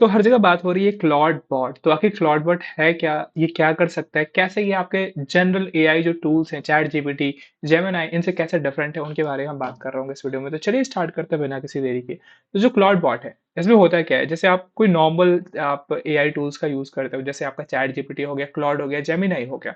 तो हर जगह बात हो रही है क्लॉड बॉट। तो आखिर क्लॉड बॉट है क्या? ये क्या कर सकता है? कैसे ये आपके जनरल एआई जो टूल्स हैं, चैट जीपीटी, जेमिनी, इनसे कैसे डिफरेंट है, उनके बारे में हम बात कर रहे होंगे इस वीडियो में। तो चलिए स्टार्ट करते हैं बिना किसी देरी के। तो जो क्लॉड बॉट है, इसमें होता क्या है? जैसे आप कोई नॉर्मल आप एआई टूल्स का यूज करते हो, जैसे आपका चैट जीपीटी हो गया, क्लॉड हो गया, जेमिनी हो गया।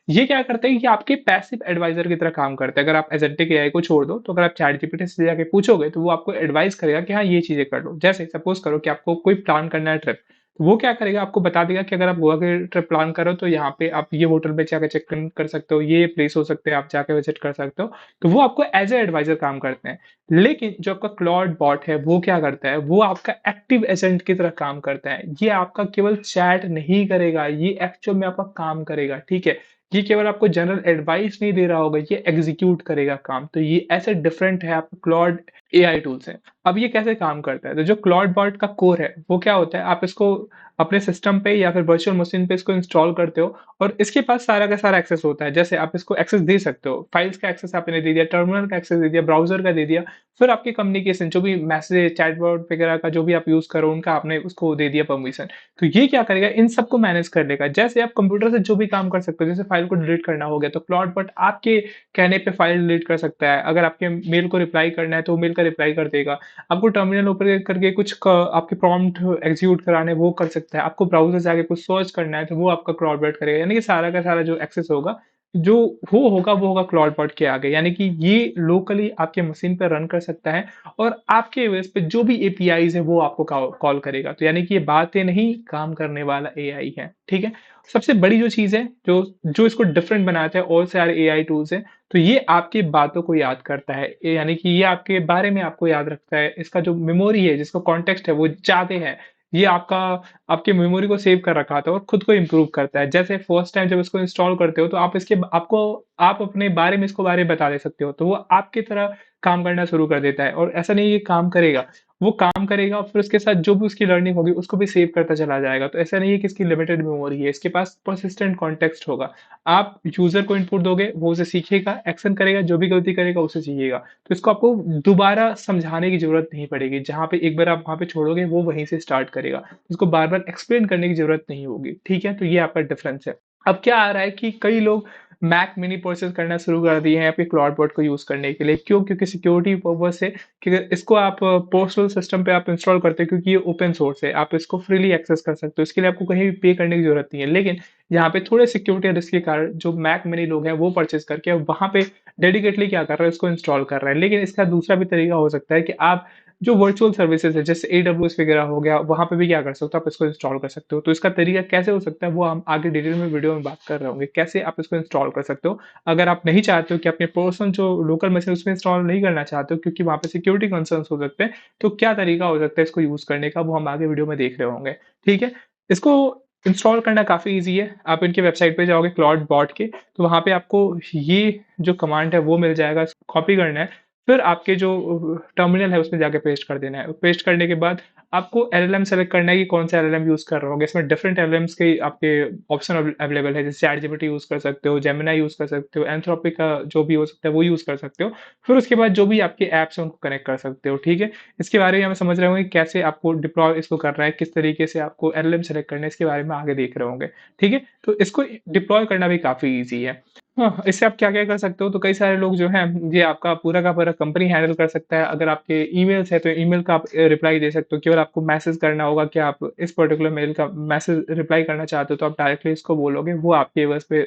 ये क्या करते हैं कि आपके पैसिव एडवाइजर की तरह काम करते हैं। अगर आप एजेंटिक एआई को छोड़ दो, तो अगर आप चैट जीपीटी से जाके पूछोगे, तो वो आपको एडवाइस करेगा कि हाँ, ये चीजें कर लो। जैसे सपोज करो कि आपको कोई प्लान करना है ट्रिप, तो वो क्या करेगा, आपको बता देगा कि अगर आप गोवा की ट्रिप प्लान करो, तो यहाँ पे आप ये होटल पे जाके चेक इन कर सकते हो, ये प्लेस हो सकते हैं, आप जाके विजिट कर सकते हो। तो वो आपको एज ए एडवाइजर काम करते हैं। लेकिन जो आपका क्लॉड बॉट है, वो क्या करता है? वो आपका एक्टिव एजेंट की तरह काम करता है। ये आपका केवल चैट नहीं करेगा, ये एक्चुअल में आपका काम करेगा, ठीक है? ये केवल आपको जनरल एडवाइस नहीं दे रहा होगा, ये एग्जीक्यूट करेगा काम। तो ये ऐसे डिफरेंट है आपका क्लॉड एआई टूल से। अब ये कैसे काम करता है? तो जो क्लॉड बॉट का कोर है, वो क्या होता है? आप इसको अपने सिस्टम पे या फिर वर्चुअल मशीन पे इसको इंस्टॉल करते हो, और इसके पास सारा का सारा एक्सेस होता है। जैसे आप इसको एक्सेस दे सकते हो, फाइल्स का एक्सेस आपने दे दिया, टर्मिनल का एक्सेस दे दिया, ब्राउजर का दे दिया, फिर आपकी कम्युनिकेशन जो भी मैसेज, चैटबॉट वगैरह का जो भी आप यूज करो, उनका आपने उसको दे दिया परमिशन। तो ये क्या करेगा? इन सबको मैनेज कर लेगा। जैसे आप कंप्यूटर से जो भी काम कर सकते हो, जैसे फाइल को डिलीट करना हो गया, तो क्लॉड बट आपके कहने पे फाइल डिलीट कर सकता है। अगर आपके मेल को रिप्लाई करना है, तो मेल का रिप्लाई कर देगा। आपको टर्मिनल ओपन करके आपके प्रॉम्प्ट एग्जीक्यूट कराने, वो कर सकता है। आपको ब्राउजर से आके कुछ सर्च करना है, तो वो आपका क्लॉड बॉट करेगा। यानी कि सारा का सारा जो एक्सेस होगा, जो वो होगा क्लॉड बॉट के आगे। यानी कि ये लोकली आपके मशीन पे रन कर सकता है, और आपके बेस पे जो भी एपीआईज है, वो आपको कॉल करेगा। तो यानी कि ये बातें नहीं, काम करने वाला एआई है, ठीक है? सबसे बड़ी जो चीज है, जो जो इसको डिफरेंट बनाता है और सारे एआई टूल्स हैं, तो ये आपकी बातों को याद करता है। यानी कि ये आपके बारे में आपको याद रखता है। इसका जो मेमोरी है, जिसका कॉन्टेक्स्ट है, वो ज्यादा है। ये आपके मेमोरी को सेव कर रखा था और खुद को इम्प्रूव करता है। जैसे फर्स्ट टाइम जब इसको इंस्टॉल करते हो, तो आप अपने बारे में इसको बारे में बता दे सकते हो, तो वो आपकी तरह काम करना शुरू कर देता है। और ऐसा नहीं ये काम करेगा, वो काम करेगा, फिर उसके साथ जो भी उसकी लर्निंग होगी, उसको भी सेव करता चला जाएगा। तो ऐसा नहीं है कि इसकी लिमिटेड मेमोरी है, इसके पास परसिस्टेंट कॉन्टेक्स्ट होगा। आप यूजर को इनपुट दोगे, वो उसे सीखेगा, एक्शन करेगा, जो भी गलती करेगा उसे सीखेगा। तो इसको आपको दोबारा समझाने की जरूरत नहीं पड़ेगी। जहां पे एक बार आप वहां पे छोड़ोगे, वो वहीं से स्टार्ट करेगा। इसको बार बार एक्सप्लेन करने की जरूरत नहीं होगी, ठीक है? तो ये आपका डिफरेंस है। अब क्या आ रहा है कि कई लोग मैक मिनी परचेज करना शुरू कर दिए हैं आपके क्लाउड बॉट को यूज करने के लिए। क्यों? क्योंकि सिक्योरिटी पर्पज से, कि इसको आप पर्सनल सिस्टम पे आप इंस्टॉल करते हो, क्योंकि ये ओपन सोर्स है, आप इसको फ्रीली एक्सेस कर सकते हो। इसके लिए आपको कहीं भी पे करने की जरूरत नहीं है। लेकिन यहाँ पे थोड़े सिक्योरिटी रिस्क के कारण जो मैक मिनी लोग हैं, वो परचेज करके वहां पे डेडिकेटली क्या कर रहे हैं, इसको इंस्टॉल कर रहे हैं। लेकिन इसका दूसरा भी तरीका हो सकता है कि आप जो वर्चुअल सर्विसेज है, जैसे AWS वगैरह हो गया, वहां पे भी क्या कर सकते हो, आप इसको इंस्टॉल कर सकते हो। तो इसका तरीका कैसे हो सकता है, वो हम आगे डिटेल में वीडियो में बात कर रहे होंगे, कैसे आप इसको इंस्टॉल कर सकते हो। अगर आप नहीं चाहते हो कि अपने पर्सनल जो लोकल मशीन उसमें इंस्टॉल नहीं करना चाहते हो, क्योंकि वहां पे सिक्योरिटी कंसर्न्स हो सकते हैं, तो क्या तरीका हो सकता है इसको यूज करने का, वो हम आगे वीडियो में देख रहे होंगे, ठीक है? इसको इंस्टॉल करना काफी ईजी है। आप इनके वेबसाइट पे जाओगे, क्लॉड बॉट के, तो वहां पे आपको ये जो कमांड है वो मिल जाएगा, इसको कॉपी करना है। फिर आपके जो टर्मिनल है, उसमें जाके पेस्ट कर देना है। पेस्ट करने के बाद आपको एलएलएम सेलेक्ट करना है कि कौन सा एलएलएम यूज कर रहे होगे। इसमें डिफरेंट एलएलएम्स के आपके ऑप्शन अवेलेबल है, जैसे चैटजीपीटी यूज कर सकते हो, जेमिनी यूज कर सकते हो, एंथ्रोपिक का जो भी हो सकता है वो यूज कर सकते हो। फिर उसके बाद जो भी आपके ऐप्स हैं, उनको कनेक्ट कर सकते हो, ठीक है? इसके बारे में हमें समझ रहे होंगे कैसे आपको डिप्लॉय इसको करना है, किस तरीके से आपको एलएलएम सेलेक्ट करना है, इसके बारे में आगे देख रहे होंगे, ठीक है? तो इसको डिप्लॉय करना भी काफी ईजी है। हाँ, इससे आप क्या-क्या कर सकते हो, तो कई सारे लोग जो हैं, ये आपका पूरा का पूरा कंपनी हैंडल कर सकता है। अगर आपके ईमेल्स हैं, तो ईमेल का आप रिप्लाई दे सकते हो। केवल आपको मैसेज करना होगा कि आप इस पर्टिकुलर मेल का मैसेज रिप्लाई करना चाहते हो, तो आप डायरेक्टली इसको बोलोगे, वो आपके बस पे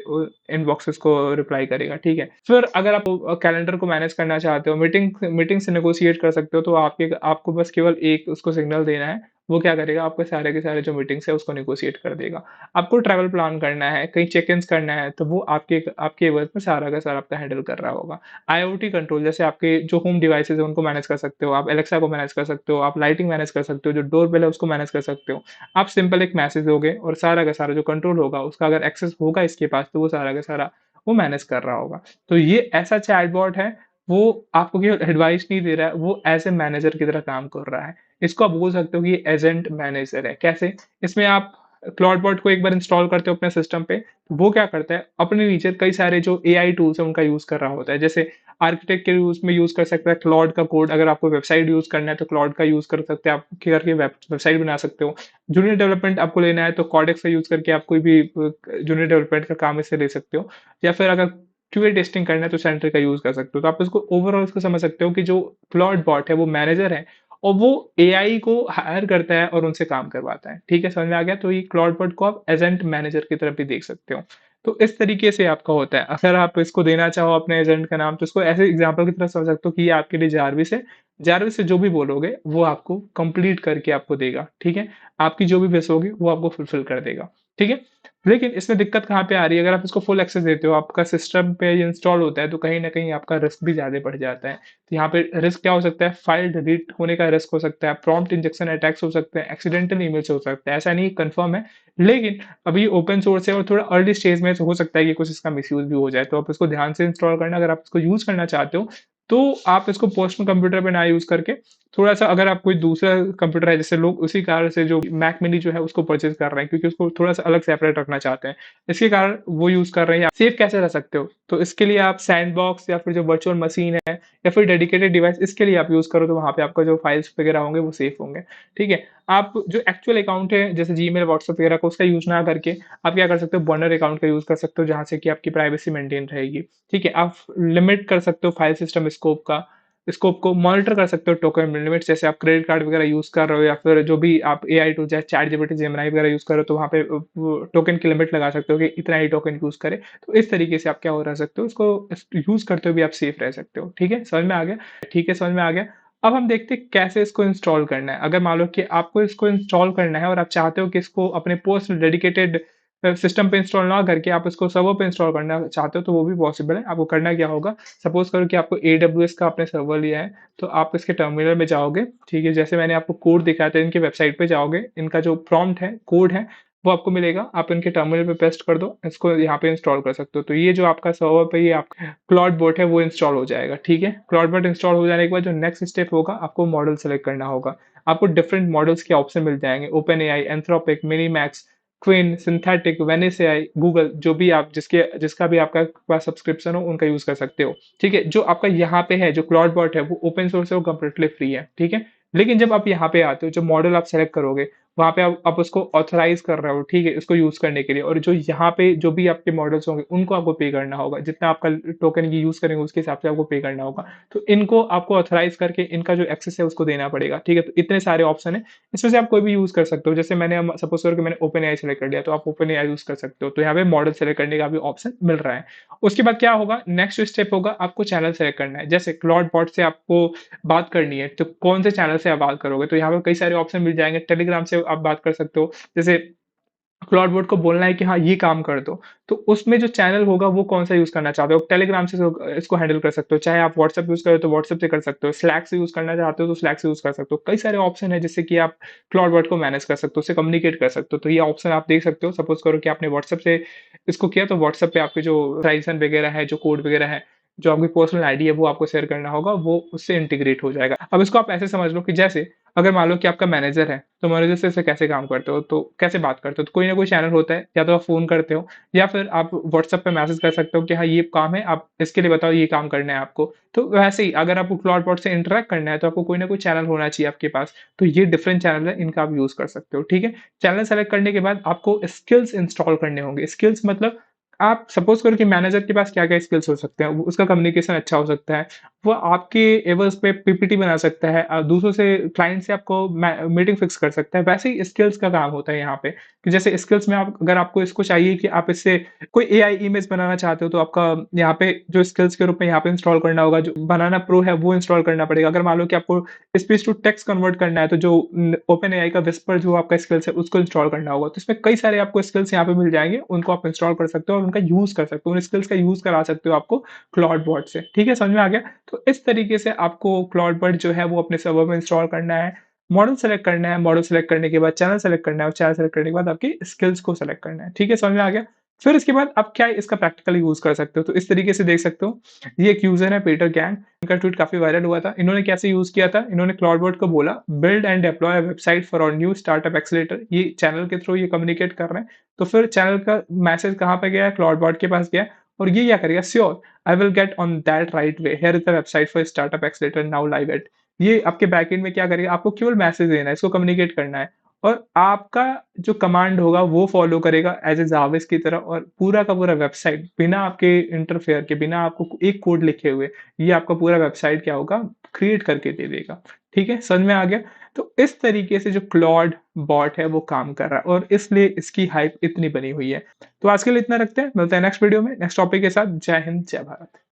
इनबॉक्सेस को रिप्लाई करेगा, ठीक है? फिर अगर आप कैलेंडर को मैनेज करना चाहते हो, मीटिंग से नेगोशिएट कर सकते हो, तो आपको बस केवल एक उसको सिग्नल देना है, वो क्या करेगा, आपके सारे के सारे जो मीटिंग्स है उसको नेगोशिएट कर देगा। आपको ट्रैवल प्लान करना है, कहीं चेक-इन्स करना है, तो वो आपके वर्क में सारा का सारा आपका हैंडल कर रहा होगा। आईओटी कंट्रोल, जैसे आपके जो होम डिवाइसेज़ हैं, उनको मैनेज कर सकते हो, आप एलेक्सा को मैनेज कर सकते हो, आप लाइटिंग मैनेज कर सकते हो, जो डोर बेल है उसको मैनेज कर सकते हो। आप सिंपल एक मैसेज दोगे, और सारा का सारा जो कंट्रोल होगा, उसका अगर एक्सेस होगा इसके पास, तो वो सारा का सारा वो मैनेज कर रहा होगा। तो ये ऐसा चैटबॉट है, वो आपको केवल एडवाइस नहीं दे रहा है, वो एज़ ए मैनेजर की तरह काम कर रहा है। इसको आप बोल सकते हो कि ये एजेंट मैनेजर है। कैसे? इसमें आप क्लाउडबॉट को एक बार इंस्टॉल करते हो अपने सिस्टम पे, तो वो क्या करता है, अपने नीचे कई सारे जो एआई टूल्स हैं उनका यूज़ कर रहा होता है। जैसे आर्किटेक्ट के यूज़ कर सकता है क्लॉड का कोड, अगर आपको वेबसाइट यूज़ करना है तो क्लॉड का यूज़ कर सकते हैं, आप करके वेबसाइट बना सकते हो। जूनियर डेवलपमेंट आपको लेना है तो कॉर्डेक्स का यूज़ करके आप कोई भी जूनियर डेवलपमेंट का काम इससे ले सकते हो। या फिर अगर क्यूए टेस्टिंग करना है तो सेंटर का यूज़ कर सकते हो। तो आप इसको ओवरऑल इसको समझ सकते हो कि जो क्लॉड बॉट है वो मैनेजर है और वो एआई को हायर करता है और उनसे काम करवाता है। ठीक है, समझ में आ गया? तो ये क्लाउड बॉट को आप एजेंट मैनेजर की तरफ भी देख सकते हो। तो इस तरीके से आपका होता है। अगर आप इसको देना चाहो अपने एजेंट का नाम तो इसको ऐसे एग्जांपल की तरह समझ सकते हो कि ये आपके लिए जारविस है। जारविस से जो भी बोलोगे वो आपको कंप्लीट करके आपको देगा। ठीक है? आपकी जो भी विश होगी वो आपको फुलफिल कर देगा। ठीक है? लेकिन इसमें दिक्कत कहाँ पे आ रही है, अगर आप इसको फुल एक्सेस देते हो, आपका सिस्टम पे ये इंस्टॉल होता है तो कहीं न कहीं आपका रिस्क भी ज़्यादा बढ़ जाता है। तो यहाँ पे रिस्क क्या हो सकता है, फाइल डिलीट होने का रिस्क हो सकता है, प्रॉम्प्ट इंजेक्शन अटैक्स हो सकते हैं, एक्सीडेंटल ईमेल्स हो सकते हैं। ऐसा नहीं कंफर्म है, लेकिन अभी ओपन सोर्स है और थोड़ा अर्ली स्टेज में, तो हो सकता है कि कुछ इसका मिसयूज़ भी हो जाए। तो आप इसको ध्यान से इंस्टॉल करना, अगर आप इसको यूज़ करना चाहते हो, तो आप इसको पर्सनल कंप्यूटर पे ना यूज़ करके थोड़ा-सा, अगर आप कोई दूसरा कंप्यूटर है, जैसे लोग उसी कारण से जो मैक मिनी जो है उसको परचेज़ कर रहे हैं क्योंकि उसको थोड़ा-सा अलग सेपरेट रखना चाहते हैं। इसके कारण वो यूज़ कर रहे हैं। सेफ कैसे रह सकते हो? तो इसके लिए आप सैंडबॉक्स या फिर जो वर्चुअल मशीन है या फिर डेडिकेटेड डिवाइस, इसके लिए आप यूज़ करो तो वहाँ पे आपका जो फाइल्स वगैरह होंगे वो सेफ होंगे। ठीक है? आप जो एक्चुअल अकाउंट है जैसे जीमेल, व्हाट्सएप वगैरह का, उसका यूज़ ना करके आप क्या कर सकते हो, बर्नर अकाउंट का यूज़ कर सकते हो जहाँ से कि आपकी प्राइवेसी मेंटेन रहेगी। ठीक है? आप लिमिट कर सकते हो फाइल सिस्टम स्कोप को मॉनिटर कर सकते हो, टोकन लिमिट्स, जैसे आप क्रेडिट कार्ड वगैरह यूज़ कर रहे हो या फिर जो भी आप एआई टूल जैसे चैटजीपीटी, जेमिनी वगैरह यूज़ कर रहे हो, तो वहाँ पे वो टोकन की लिमिट लगा सकते हो कि इतना ही टोकन यूज़ करें। तो इस तरीके से आप क्या हो रह सकते हो, इसको यूज़ करते हुए भी आप सेफ रह सकते हो। ठीक है? समझ में आ गया? ठीक है, समझ में आ गया। अब हम देखते हैं कैसे इसको इंस्टॉल करना है। अगर मान लो कि आपको इसको इंस्टॉल करना है और आप चाहते हो कि इसको अपने पर्सनल डेडिकेटेड सिस्टम पे इंस्टॉल ना करके आप इसको सर्वर पे इंस्टॉल करना चाहते हो तो वो भी पॉसिबल है। आपको करना क्या होगा, सपोज़ करो कि आपको एडब्ल्यूएस का आपने सर्वर लिया है, तो आप इसके टर्मिनल में जाओगे, ठीक है? जैसे मैंने आपको कोड दिखाया था, इनकी वेबसाइट पे जाओगे, इनका जो प्रॉम्प्ट है, कोड है, वो आपको मिलेगा, आप इनके टर्मिनल पे पेस्ट कर दो, इसको यहाँ पे इंस्टॉल कर सकते हो। तो ये जो आपका सर्वर पे ये आपका क्लाउडबॉट है वो इंस्टॉल हो जाएगा, ठीक है? क्लाउडबॉट इंस्टॉल हो जाने के बाद जो नेक्स्ट स्टेप होगा, आपको मॉडल सेलेक्ट करना होगा। आपको डिफरेंट मॉडल्स के ऑप्शन मिल जाएँगे, OpenAI, Anthropic, MiniMax, Qwen, Synthetic, Venice AI, Google, जो भी आप जिसका भी आपका पास सब्सक्रिप्शन हो उनका यूज़ कर सकते हो। ठीक है? जो आपका यहाँ पे है, जो क्लाउडबॉट है वो ओपन सोर्स है, वो कंप्लीटली फ्री है। ठीक है? लेकिन जब आप यहाँ पे आते हो, जो मॉडल आप सेलेक्ट करोगे, वहाँ पे आप उसको ऑथराइज़ कर रहे हो, ठीक है? इसको यूज़ करने के लिए, और जो यहाँ पे जो भी आपके मॉडल्स होंगे, उनको आपको पे करना होगा। जितना आपका टोकन ये यूज़ करेंगे उसके हिसाब से आपको पे करना होगा। तो इनको आपको ऑथराइज़ करके इनका जो एक्सेस है उसको देना पड़ेगा। ठीक है? तो इतने सारे ऑप्शन हैं, इसमें से आप कोई भी यूज़ कर सकते हो। जैसे मैंने सपोज़ करो कि मैंने ओपेनएआई सेलेक्ट कर लिया, तो आप ओपेनएआई यूज़ कर सकते हो। तो यहाँ पे मॉडल सेलेक्ट करने का भी ऑप्शन मिल रहा है। उसके बाद क्या होगा, नेक्स्ट स्टेप होगा, आपको चैनल सेलेक्ट करना है। जैसे क्लॉडबॉट से आपको बात करनी है, तो कौन से चैनल से आप बात करोगे? तो यहाँ पे कई सारे ऑप्शन मिल जाएँगे। टेलीग्राम से आप बात कर सकते हो। जैसे क्लाउडबोर्ड को बोलना है कि हाँ, ये काम कर दो, तो उसमें जो चैनल होगा वो कौन-सा यूज़ करना चाहते हो? टेलीग्राम से इसको हैंडल कर सकते हो, चाहे आप व्हाट्सएप यूज़ करो तो व्हाट्सएप से कर सकते हो, स्लैक से यूज़ करना चाहते हो तो स्लैक से यूज़ कर सकते हो। कई सारे ऑप्शन हैं जिससे कि आप क्लाउडबोर्ड को मैनेज कर सकते हो, उससे कम्युनिकेट कर सकते हो। तो ये ऑप्शन आप देख सकते हो। सपोज़ करो कि आपने व्हाट्सएप से इसको किया, तो व्हाट्सएप पे आपके जो ट्रांज़ैक्शन वगैरह है, जो कोड वगैरह है, जो आपकी पर्सनल आईडी है वो आपको शेयर करना होगा, वो उससे इंटीग्रेट हो जाएगा। अब इसको आप ऐसे समझ लो कि जैसे अगर मान लो कि आपका मैनेजर है, तो मैनेजर से ऐसे कैसे काम करते हो? तो कैसे बात करते हो? तो कोई ना कोई चैनल होता है, या तो आप फ़ोन करते हो या फिर आप व्हाट्सएप पे मैसेज कर सकते हो कि हाँ, ये काम है, आप इसके लिए बताओ, ये काम करना है आपको। तो वैसे ही अगर आपको क्लाउडबॉट से इंटरैक्ट करना है, तो आपको कोई ना कोई चैनल होना चाहिए आपके पास। तो ये डिफरेंट चैनल है, इनका आप यूज़ कर सकते हो, ठीक है? चैनल सेलेक्ट करने के बाद आपको स्किल्स इंस्टॉल करने होंगे। स्किल्स मतलब आप सपोज़ करो कि मैनेजर के पास क्या-क्या स्किल्स हो सकते हैं। उसका कम्युनिकेशन अच्छा हो सकता है, वो आपके एवर्स पे पीपीटी बना सकता है, दूसरों से, क्लाइंट से आपको मीटिंग फिक्स कर सकता है। वैसे ही स्किल्स का काम होता है यहाँ पे, कि जैसे स्किल्स में आप, अगर आपको इसको चाहिए कि आप इससे कोई एआई इमेज बनाना चाहते हो, तो आपका यहाँ पे जो स्किल्स के रूप में यहाँ पे इंस्टॉल करना होगा, जो बनाना प्रो है वो इंस्टॉल करना पड़ेगा। अगर मान लो कि आपको स्पीच टू टेक्स्ट कन्वर्ट करना है, तो जो ओपन एआई का विस्पर जो आपका स्किल्स है उसको इंस्टॉल करना होगा। तो इसमें कई सारे आपको स्किल्स यहाँ पे मिल जाएंगे, उनको आप इंस्टॉल कर सकते हो और उनका यूज कर सकते हो, उन स्किल्स का यूज करा सकते हो आपको क्लाउड बॉट से। ठीक है, समझ में आ गया? तो इस तरीके से आपको क्लाउडबर्ड जो है वो अपने सर्वर में इंस्टॉल करना है, मॉडल सेलेक्ट करना है, मॉडल सेलेक्ट करने के बाद चैनल सेलेक्ट करना है और चैनल सेलेक्ट करने के बाद आपकी स्किल्स को सेलेक्ट करना है। ठीक है, समझ में आ गया? फिर इसके बाद आप क्या इसका प्रैक्टिकली यूज़ कर सकते हो, तो इस तरीके से देख सकते हो। ये एक यूज़र है पीटर गैंग, इनका ट्वीट काफ़ी वायरल हुआ था। इन्होंने कैसे यूज़ किया था, इन्होंने क्लाउडबोट को बोला build and deploy a website for our new startup accelerator, ये चैनल के थ्रू ये कम्युनिकेट कर रहे हैं। तो फिर चैनल का मैसेज कहाँ पे गया, क्लाउडबोट के पास गया और ये क्या करेगा, sure I will get on that right way, here is the website for startup accelerator now live at. ये आपके बैकएंड में क्या करेगा, आपको केवल मैसेज देना है, इसको कम्युनिकेट करना है और आपका जो कमांड होगा वो फॉलो करेगा एज़ ए जाविस की तरह और पूरा का पूरा वेबसाइट बिना आपके इंटरफेयर के, बिना आपको एक कोड लिखे हुए, ये आपका पूरा वेबसाइट क्या होगा, क्रिएट करके दे देगा। ठीक है, समझ में आ गया? तो इस तरीके से जो क्लॉड बॉट है वो काम कर रहा है और इसलिए इसकी हाइप इतनी बनी हुई है। तो आज के लिए इतना रखते हैं, मिलते हैं नेक्स्ट वीडियो में, नेक्स्ट टॉपिक के साथ। जय हिंद, जय भारत।